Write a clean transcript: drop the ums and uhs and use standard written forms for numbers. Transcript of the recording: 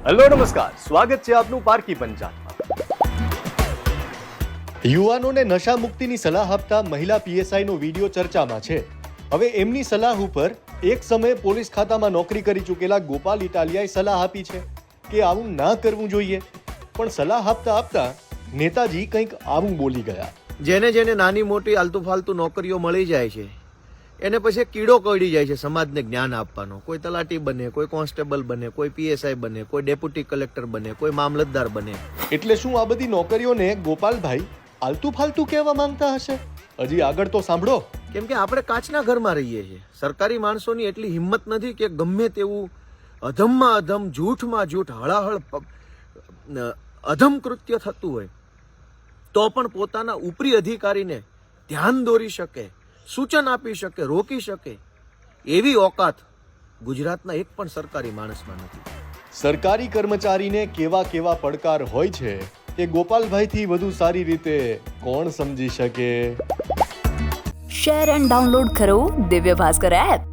Hello નમસ્કાર, સ્વાગત છે આપનું પારકી પંચાયતમાં। યુવાનોને નશા મુક્તિની સલાહ આપતા મહિલા પીએસઆઈનો વિડીયો ચર્ચામાં છે। હવે એમની સલાહ ઉપર એક સમયે પોલીસ ખાતામાં નોકરી કરી ચૂકેલા ગોપાલ ઇટાલિયાએ સલાહ આપી છે કે આવું ના કરવું જોઈએ, પણ સલાહ આપતા આપતા નેતાજી કંઈક આવું બોલી ગયા। જેને જેને નાની મોટી આલતુ ફાલતુ નોકરીઓ મળી જાય છે એને પછી કીડો કળી જાય છે સમાજને જ્ઞાન આપવાનો। કોઈ તલાટી બને, કોઈ કોન્સ્ટેબલ બને, કોઈ પીએસઆઈ બને, કોઈ ડેપ્યુટી કલેક્ટર બને, કોઈ મામલતદાર બને। એટલે શું આ બધી નોકરીઓને ગોપાલભાઈ આલતુ ફાલતુ કહેવા માંગતા હશે? હજી આગળ તો સાંભળો। કેમ કે આપણે કાચના ઘરમાં રહીએ છીએ। સરકારી માણસોની એટલી હિંમત નથી કે ગમે તેવું અધમમાં અધમ, જૂઠમાં જૂઠ, હળાહળ અધમ કૃત્ય થતું હોય તો પણ પોતાના ઉપરી અધિકારીને ધ્યાન દોરી શકે, સૂચન આપી શકે, રોકી શકે એવી ઓકાત ગુજરાતના એક પણ સરકારી માણસમાં નથી। સરકારી કર્મચારીને કેવા કેવા પડકાર હોય છે એ ગોપાલભાઈથી વધુ સારી રીતે કોણ સમજી શકે? શેર એન્ડ ડાઉનલોડ કરો દિવ્ય ભાસ્કર એપ।